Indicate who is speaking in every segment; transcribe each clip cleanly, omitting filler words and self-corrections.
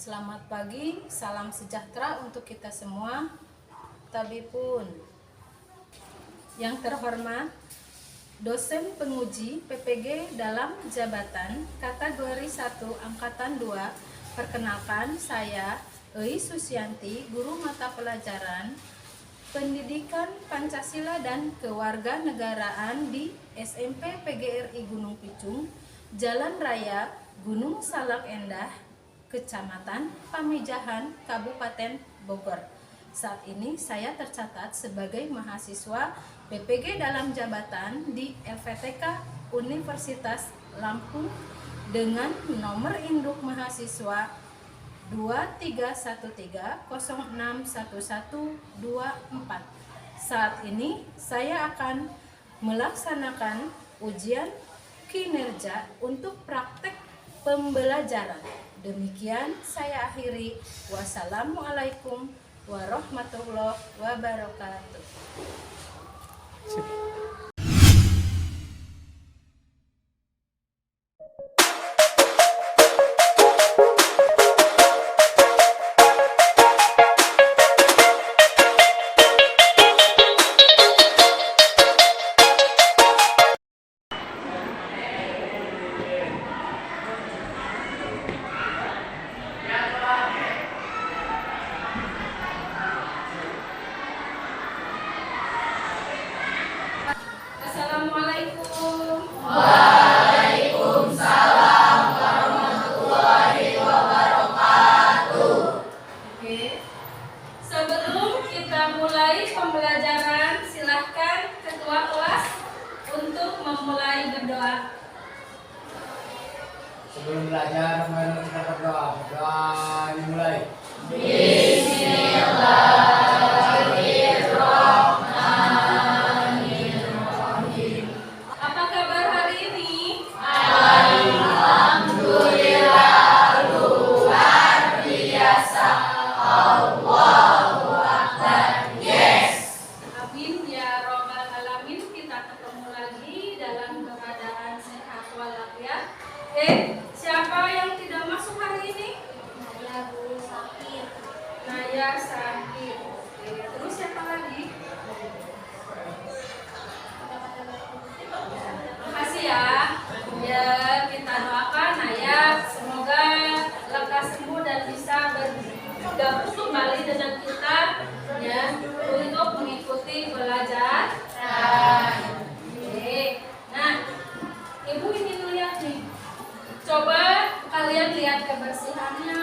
Speaker 1: Selamat pagi, salam sejahtera untuk kita semua. Tabipun. Yang terhormat, dosen penguji PPG dalam jabatan kategori 1 angkatan 2, perkenalkan saya Ei Susianti, guru mata pelajaran Pendidikan Pancasila dan Kewarganegaraan di SMP PGRI Gunung Picung, Jalan Raya Gunung Salak Endah, Kecamatan Pamijahan, Kabupaten Bogor. Saat ini saya tercatat sebagai mahasiswa PPG dalam jabatan di LPTK Universitas Lampung dengan nomor induk mahasiswa 2313061124. Saat ini saya akan melaksanakan ujian kinerja untuk praktek pembelajaran. Demikian saya akhiri. Wassalamualaikum warahmatullahi wabarakatuh. Assalamualaikum.
Speaker 2: Waalaikumsalam warahmatullahi wabarakatuh.
Speaker 1: Oke. Sebelum kita mulai pembelajaran, silahkan ketua kelas untuk memulai berdoa.
Speaker 3: Sebelum belajar, mari kita berdoa. Doa dimulai.
Speaker 2: Bismillahirrahmanirrahim.
Speaker 1: Apa kabar hari ini?
Speaker 2: Alhamdulillah, luar biasa. Allahu Akbar. Yes.
Speaker 1: Amin ya robbal alamin. Kita ketemu lagi dalam keadaan sehat walafiat. Siapa yang tidak masuk hari ini?
Speaker 2: Lagu sakit.
Speaker 1: Naya sakit. Oke, terus siapa lagi? Makasih ya. Ya, kita doakan Naya semoga lekas sembuh dan bisa bergabung kembali dengan kita ya untuk mengikuti belajar. Oke. Nah, Ibu ingin lihat nih. Coba kalian lihat kebersihannya,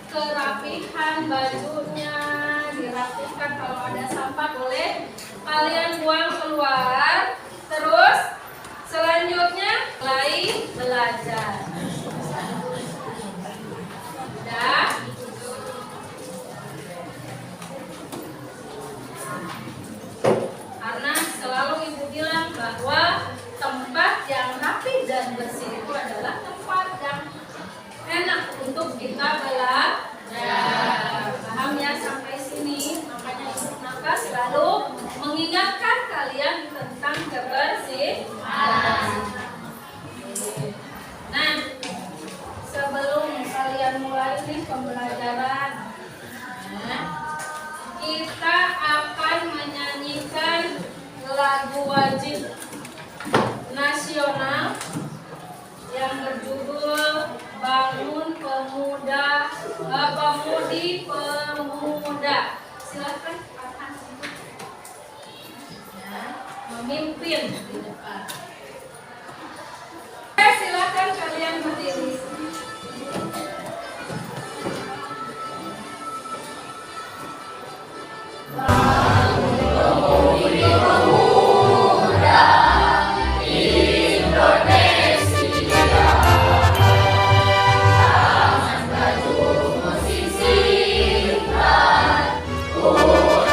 Speaker 1: kerapihan bajunya, dirapihkan. Kalau ada sampah boleh kalian buang keluar. Terus selanjutnya mulai belajar. Udah? Karena selalu Ibu bilang bahwa tempat yang rapi dan bersih itu adalah tempat yang enak untuk kita belajar. Paham ya sampai sini? Makanya Ibu Naka selalu mengingatkan kalian tentang kebersihan. Nah, sebelum kalian mulai nih pembelajaran, kita akan menyanyikan lagu wajib nasional yang berjudul Bangun Pemuda, Pemudi Pemuda. Silakan Farhan memimpin di depan. Silakan kalian berdiri.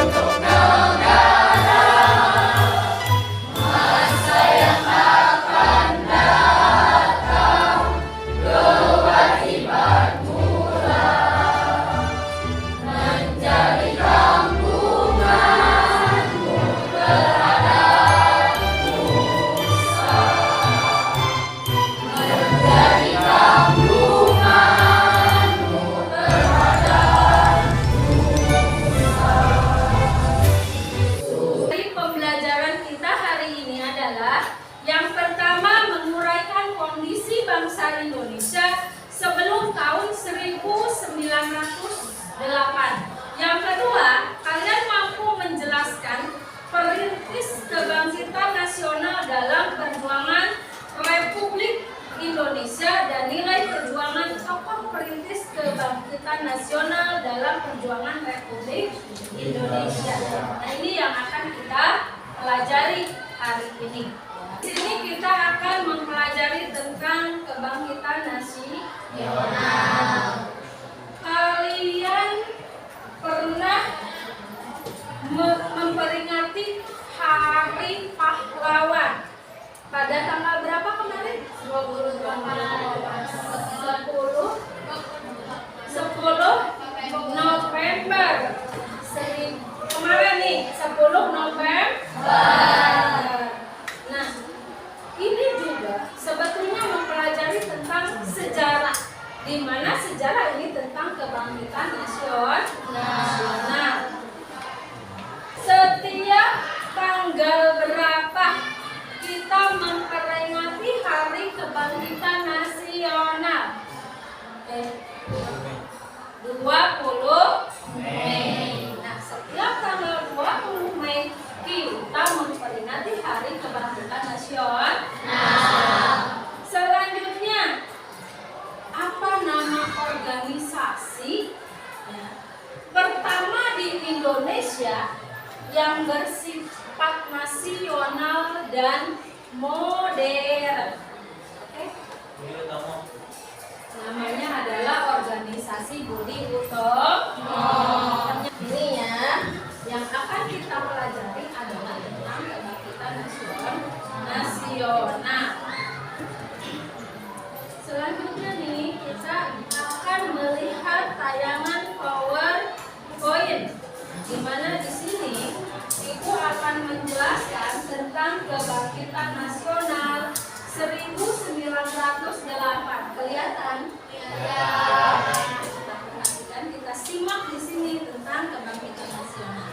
Speaker 2: Untuk negara, masa yang
Speaker 1: menjelaskan kondisi bangsa Indonesia sebelum tahun 1908. Yang kedua, kalian mampu menjelaskan perintis kebangkitan nasional dalam perjuangan Republik Indonesia dan nilai perjuangan tokoh perintis kebangkitan nasional dalam perjuangan Republik Indonesia. Nah, ini yang akan kita pelajari hari ini. Di sini kita akan mempelajari tentang kebangkitan nasional. Kalian pernah memperingati Hari Pahlawan pada tanggal berapa kemarin? 10 November. Kemarin nih 10 November. Nah, ini juga sebetulnya mempelajari tentang sejarah, di mana sejarah ini tentang kebangkitan nasional. Setiap tanggal berapa kita memperingati Hari Kebangkitan Nasional? 20 Mei. Nah, setiap tanggal 20 Mei kita memperingati Hari Kebangkitan Nasional. Selanjutnya, apa nama organisasi pertama di Indonesia yang bersifat nasional dan modern? Namanya adalah Organisasi Budi Utomo. Ini ya, yang akan kita pelajari adalah tentang kebangkitan nasional. Selanjutnya nih, kita akan melihat tayangan PowerPoint, di mana di sini Ibu akan menjelaskan tentang kebangkitan nasional 1908. Kelihatan? Kita perhatikan, kita simak di sini tentang kebangkitan nasional.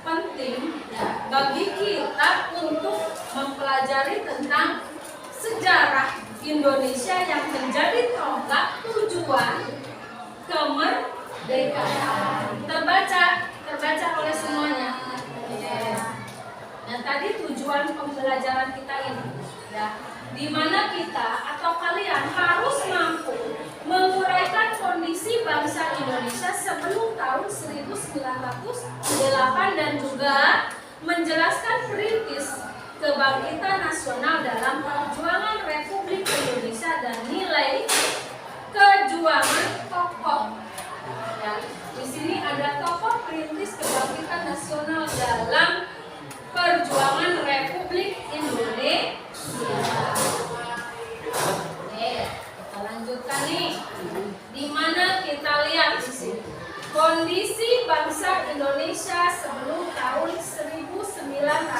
Speaker 1: Penting ya bagi kita untuk mempelajari tentang sejarah Indonesia yang menjadi tonggak tujuan kemerdekaan. Terbaca oleh semuanya. Nah, tadi tujuan pembelajaran kita ini, ya, di mana kita atau kalian harus mampu menguraikan kondisi bangsa Indonesia sebelum tahun 1908 dan juga menjelaskan perintis kebangkitan nasional dalam perjuangan Republik Indonesia dan nilai kejuangan tokoh. Ya, di sini ada tokoh perintis kebangkitan nasional dalam perjuangan Republik Indonesia. Oke, kita lanjutkan nih. Di mana kita lihat di sini kondisi bangsa Indonesia sebelum tahun 1908.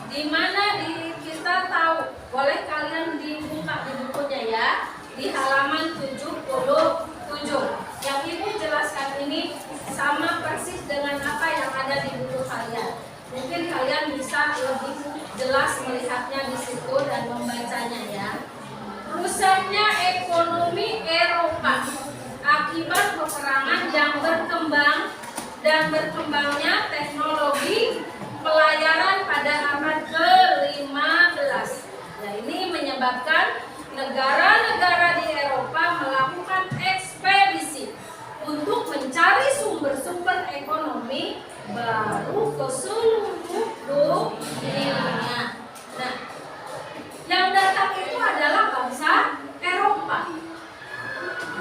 Speaker 1: Di mana kita tahu, boleh kalian dibuka di bukunya ya, di halaman 77. Yang Ibu jelaskan ini sama persis dengan apa yang ada di buku kalian. Mungkin kalian bisa lebih jelas melihatnya di situ dan membacanya ya. Rusaknya ekonomi Eropa akibat peperangan yang berkembang dan berkembangnya teknologi pelayaran pada abad ke-15. Nah, ini menyebabkan negara-negara di Eropa melakukan ekspedisi untuk mencari sumber-sumber ekonomi baru ke seluruh dunia. Nah, yang datang itu adalah bangsa Eropa.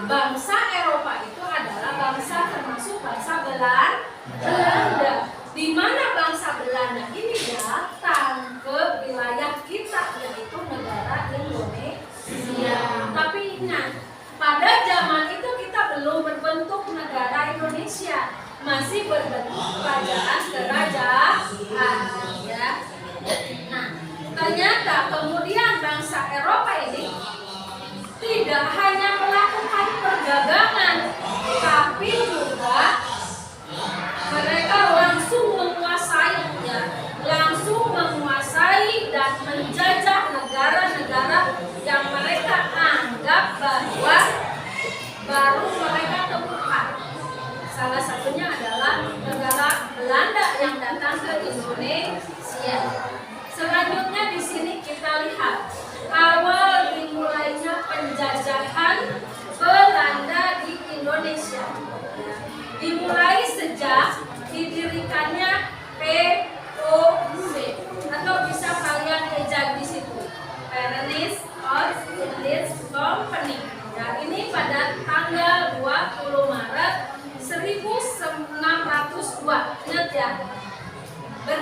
Speaker 1: Bangsa Eropa itu adalah bangsa termasuk bangsa Belanda. Di mana bangsa Belanda ini datang ke wilayah kita, yaitu negara Indonesia. Tapi ingat, pada zaman itu kita belum berbentuk negara Indonesia, masih berbentuk kerajaan. Ya. Nah, ternyata kemudian bangsa Eropa ini tidak hanya melakukan perdagangan, tapi juga mereka langsung menguasai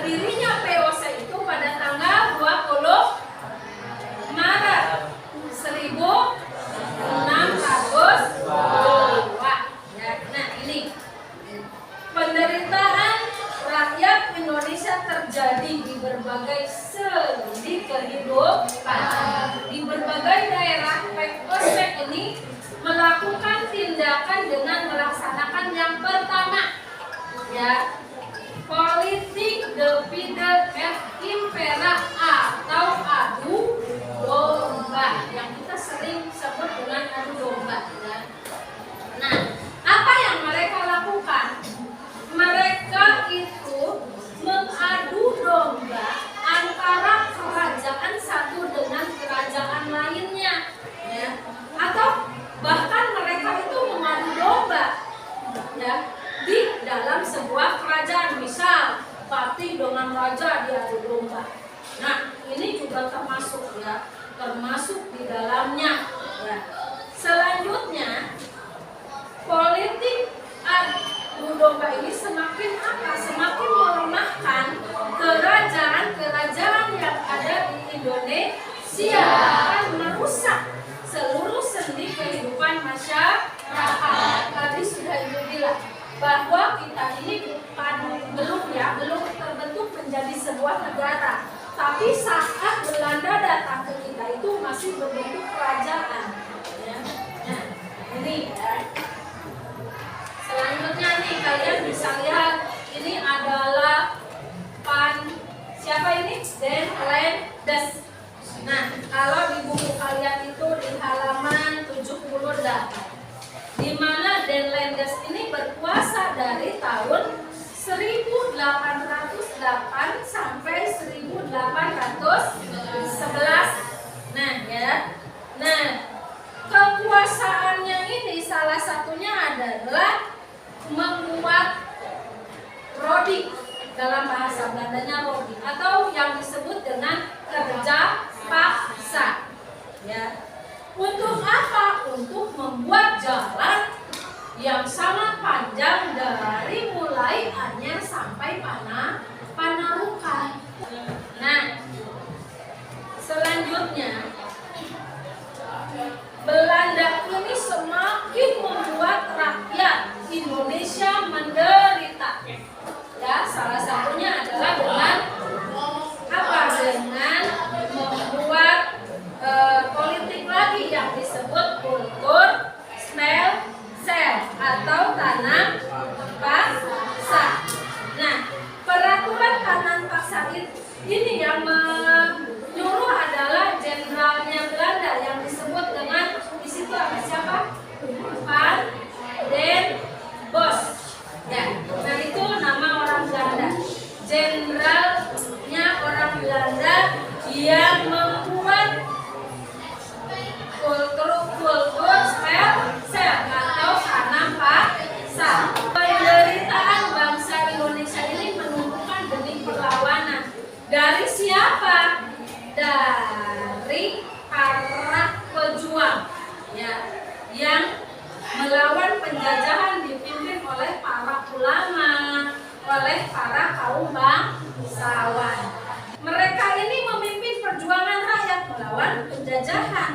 Speaker 1: berdirinya POC itu pada tanggal 20 Maret 1602. Ya, nah ini penderitaan rakyat Indonesia terjadi di berbagai sendi kehidupan. Di berbagai daerah POC ini melakukan tindakan dengan melaksanakan yang pertama, ya, politik divide et impera atau adu domba yang kita sering sebut dengan adu domba, ya. Nah, apa yang mereka lakukan? Mereka itu mengadu domba antara kerajaan satu dengan kerajaan lainnya, ya. Atau bahkan mereka itu mengadu domba, ya, di dalam sebuah kerajaan. Misal patih dengan raja diadu domba. Nah, ini juga termasuk, ya, termasuk di dalamnya, ya. Selanjutnya, politik adu domba ini semakin apa? Semakin melemahkan kerajaan-kerajaan yang ada di Indonesia, akan merusak seluruh sendi kehidupan masyarakat. Tadi sudah Ibu bilang bahwa kita ini belum terbentuk menjadi sebuah negara. Tapi saat Belanda datang ke kita itu masih berbentuk kerajaan. Ya. Nah, ini, ya. Selanjutnya nih kalian bisa lihat ini adalah siapa ini? Den Landes. Nah, kalau di buku kalian itu di halaman 78, di mana Den Landes ini berkuasa dari tahun 1808 sampai 1811. Nah, ya. Nah, kekuasaannya ini salah satunya adalah membuat rodi, dalam bahasa Belandanya rodi, atau yang disebut dengan kerja paksa, ya. Untuk apa? Untuk membuat jalan yang sangat panjang dari mulai Anyer sampai Panarukan. Nah, selanjutnya Belanda ini semakin membuat rakyat Indonesia menderita. Ya, salah satunya adalah dengan apa? Dengan membuat politik lagi yang disebut kultur smell sel atau tanam paksa. Nah, peraturan tanam paksa ini yang menyuruh adalah jenderalnya Belanda yang disebut dengan, di situ ada siapa? Van den Bosch. Ya, nah itu nama orang Belanda. Jenderalnya orang Belanda yang membuat kultur sel atau tanam paksa. Penderitaan bangsa Indonesia ini menumbuhkan benih perlawanan. Dari siapa? Dari para pejuang, ya, yang melawan penjajahan dipimpin oleh para ulama, oleh para kaum bangsawan. Mereka ini memimpin perjuangan rakyat melawan penjajahan.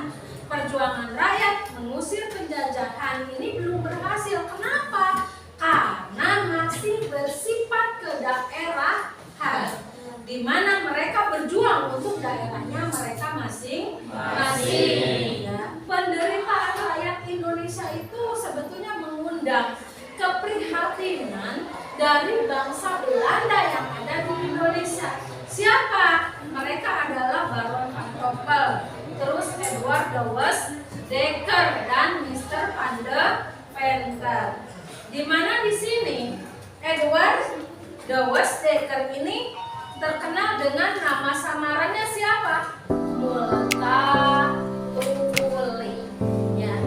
Speaker 1: Perjuangan rakyat mengusir penjajahan ini belum berhasil. Kenapa? Karena masih bersifat kedaerahan, di mana mereka berjuang untuk daerahnya mereka masing-masing. Ya. Penderitaan rakyat Indonesia itu sebetulnya mengundang keprihatinan dari bangsa Belanda yang ada di Indonesia. Siapa? Mereka adalah Baron van Poppel, terus Edward de Westdekker dan Mr. van de Venter. Di mana di sini Edward de Westdekker ini terkenal dengan nama samarannya siapa? Multatuli. Ya.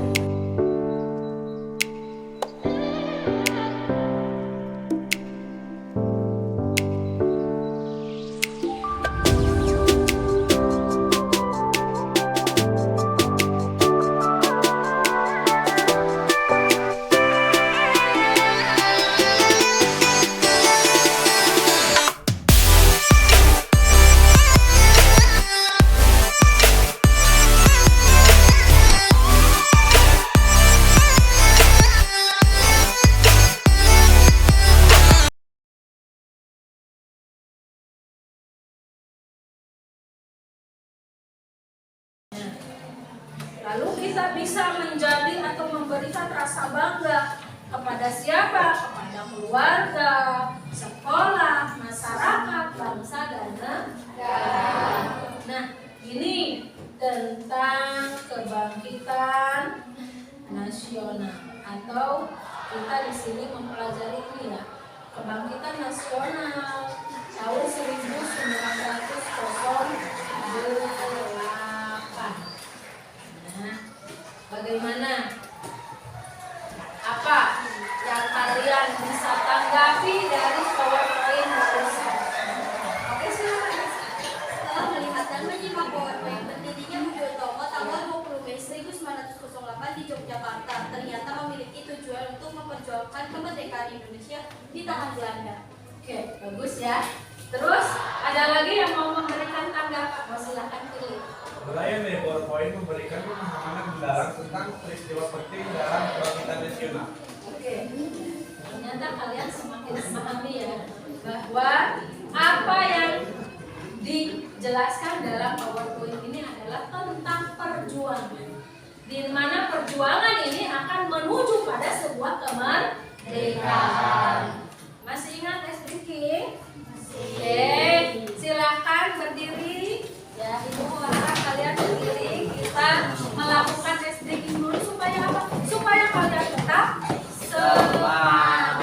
Speaker 1: bisa menjadi atau memberikan rasa bangga kepada siapa? Kepada keluarga, sekolah, masyarakat, bangsa, dan negara. Nah, ini tentang kebangkitan nasional, atau kita di sini mempelajari ini ya, kebangkitan nasional tahun 1908. Nah, bagaimana? Apa yang kalian bisa tanggapi dari PowerPoint barusan? Oke, silakan.
Speaker 2: Setelah melihat dan menyimak PowerPoint berdirinya Budi Utomo tanggal 20 Mei 1908 di Yogyakarta, ternyata memiliki tujuan untuk memperjuangkan kemerdekaan Indonesia di tangan Belanda.
Speaker 1: Oke, bagus ya. Terus ada lagi yang mau memberikan tanggapan? Oh, silakan pilih.
Speaker 4: Mulai dari PowerPoint memberikan pemahaman mendalam tentang peristiwa penting dalam kebangkitan nasional.
Speaker 1: Oke, ternyata kalian semakin memahami ya bahwa apa yang dijelaskan dalam PowerPoint ini adalah tentang perjuangan, di mana perjuangan ini akan menuju pada sebuah kemerdekaan. Masih ingat SDK? Oke, silakan berdiri. Ya, ibu harap kalian berdiri. Kita melakukan SDK dulu supaya apa? Supaya kalian tetap semangat.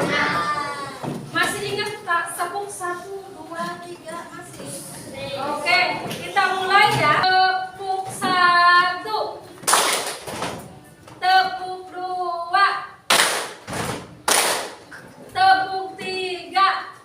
Speaker 1: Masih ingat tak? Tepuk 1, 2, 3 masih. Oke, kita mulai ya. Tepuk 1, tepuk 2, tepuk 3,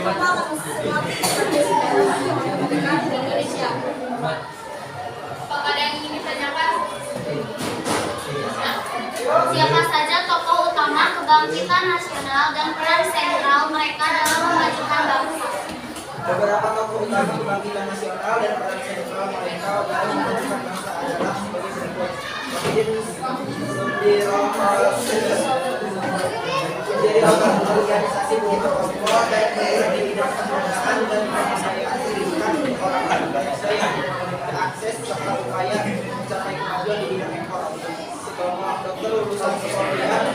Speaker 2: kamu akan semakin sebagai sejarah kemerdekaan Indonesia.
Speaker 5: Apakah ada yang ingin ditanyakan? Siapa saja tokoh utama kebangkitan nasional dan peran sentral mereka dalam memajukan bangsa?
Speaker 6: Beberapa tokoh utama kebangkitan nasional dan peran sentral mereka dalam memajukan bangsa adalah sebagai berikut. Mendirikan organisasi kelompok dan bergerak di bidang kebudayaan dan pemberdayaan pendidikan orang Indonesia yang memiliki akses serta upaya mencapai kemajuan di bidang ekonomi. Sekelompok dokter lulusan kepolisian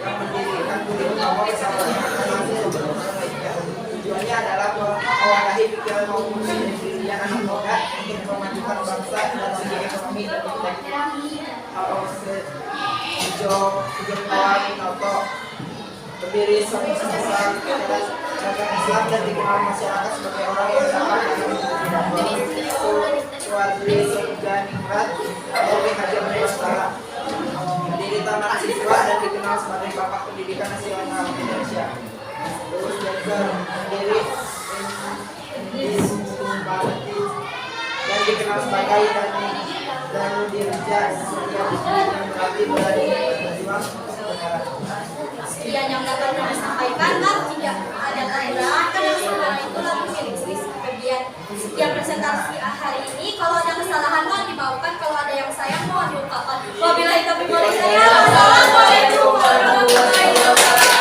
Speaker 6: yang mendirikan budi utama bersama tujuannya adalah mewadahi pikiran maupun pendirian anak muda untuk memajukan bangsa dari segi ekonomi dan intelektual. Hijau Minoto pendiri Islam dan dikenal masyarakat sebagai orang yang sabar dan Suwadri Surganingrat atau Haji Abdullah pendiri Taman Siswa dan dikenal sebagai Bapak Pendidikan Nasional Indonesia. Terus pendiri dan dikenal sebagai dan Dirja yang berarti berani berjuang kebenaran.
Speaker 2: Sekian yang dapat kami sampaikan, tidak ada tambahan karena sekarang itu lagu milik bagian. Sekian presentasi hari ini. Kalau ada kesalahan mohon dimaafkan, kalau ada yang sayang mohon diungkapkan. Wabillahi taufiq wal hidayah. Wassalamualaikum warahmatullahi wabarakatuh.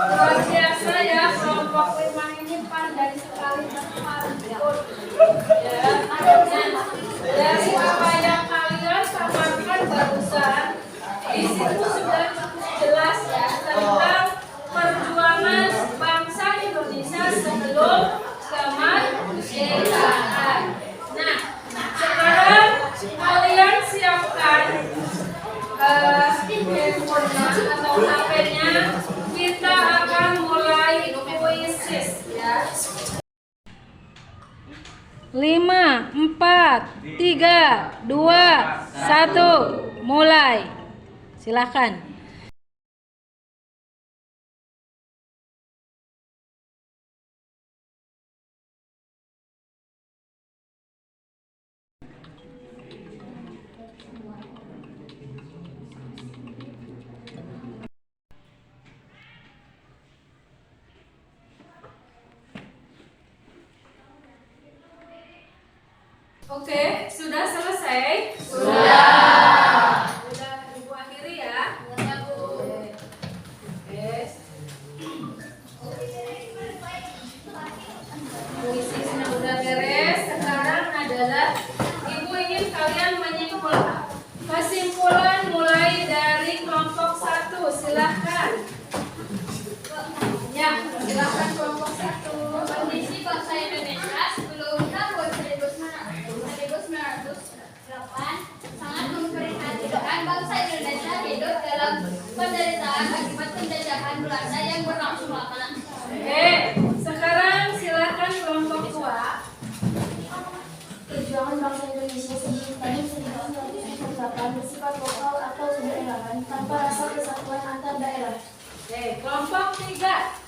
Speaker 1: Luar biasa ya, kelompok 5 ini pandai sekali berpartner. Ya, dari apa yang kalian paparkan barusan, di situ sudah cukup jelas ya tentang perjuangan bangsa Indonesia sebelum kemerdekaan. Nah, sekarang kalian siapkan handphonenya atau HP-nya. Kita akan mulai kuisis ya. 5, 4, 3, 2, 1, mulai. Silakan. Oke, sudah selesai? Sudah. Sudah Ibu akhiri ya? Sudah, Bu. Oke. Puisinya udah beres. Sekarang adalah Ibu ingin kalian menyimpulkan. Kesimpulan mulai dari kelompok 1. Silahkan. Ya, silahkan kelompok 1.
Speaker 5: Kondisi bangsa Indonesia sebelum tahun 1908 sangat memprihatinkan. Bangsa Indonesia hidup dalam penderitaan akibat penjajahan Belanda yang berlangsung lama.
Speaker 1: Sekarang silakan kelompok 2.
Speaker 7: Perjuangan bangsa Indonesia sebelum tahun 1948 bersifat lokal atau daerah tanpa rasa kesatuan antar daerah.
Speaker 1: Kelompok 3.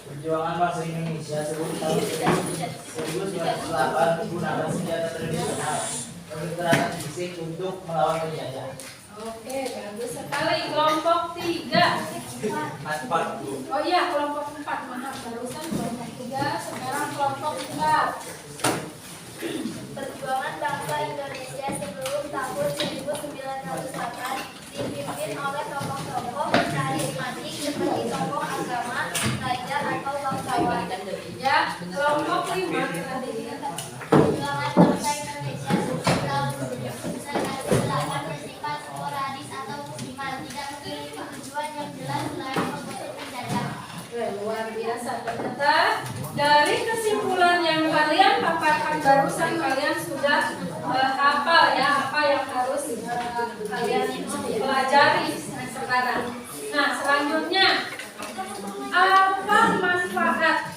Speaker 6: Perjuangan bangsa Indonesia sebelum tahun 1908 menggunakan senjata tradisional kekerasan fisik untuk melawan penjajah.
Speaker 1: Oke, bagus sekali. Kelompok 3. Oh iya, kelompok 4. Maaf, barusan kelompok 3, sekarang kelompok 4.
Speaker 5: Perjuangan bangsa Indonesia sebelum tahun 1908 dipimpin oleh tokoh-tokoh karismatik seperti tokoh agama, raja atau bangsawan.
Speaker 1: Ya, kelompok 5 tadi.
Speaker 5: Perjuangan bangsa Indonesia sebelum tahun 1908 bersifat sporadis atau musiman, tidak memiliki tujuan yang jelas selain mengusir penjajah.
Speaker 1: Luar biasa. Ternyata dari kesimpulan yang kalian paparkan barusan, kalian sudah hafal ya apa yang harus kalian pelajari sekarang. Nah, selanjutnya apa manfaat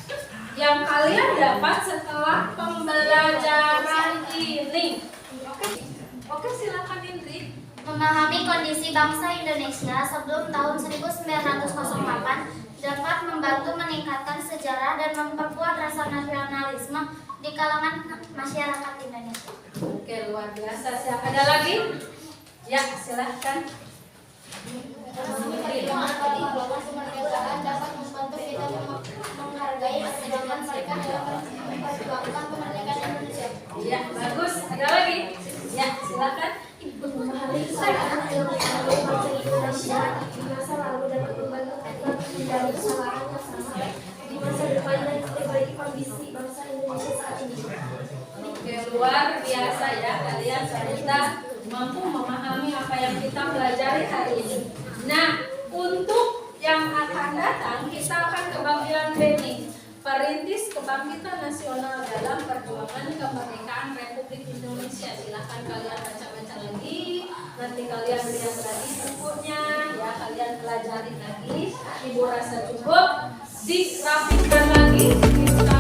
Speaker 1: yang kalian dapat setelah pembelajaran ini? Oke, silakan Indri.
Speaker 5: Memahami kondisi bangsa Indonesia sebelum tahun 1908 dapat membantu meningkatkan sejarah dan memperkuat rasa nasionalisme di kalangan masyarakat Indonesia.
Speaker 1: Oke, luar biasa. Siapa ada lagi? Ya, silahkan.
Speaker 7: Kemerdekaan dapat membantu kita menghargai perjuangan mereka dalam memperjuangkan kemerdekaan Indonesia.
Speaker 1: Ya, bagus. Ada lagi? Ya, silakan.
Speaker 7: Memahami kesalahan yang dilakukan bangsa Indonesia di masa lalu dapat membantu kita menghindari kesalahan yang sama di masa depan dan memperbaiki kondisi bangsa Indonesia saat ini.
Speaker 1: Oke, luar biasa ya, kalian ternyata mampu memahami apa yang kita pelajari hari ini. Nah, untuk yang akan datang kita akan ke bagian B nih. Perintis Kebangkitan Nasional dalam Perjuangan Kemerdekaan Republik Indonesia. Silahkan kalian baca-baca lagi. Nanti kalian lihat lagi bukunya, ya kalian pelajari lagi. Ibu rasa cukup. Dirapikan lagi. Kita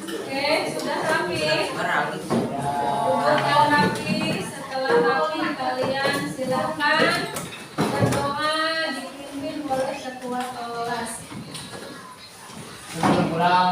Speaker 1: Oke, sudah rapi. Bukunya rapi. Setelah rapi, kalian silakan berdoa dipimpin oleh ketua kelas.
Speaker 3: Kurang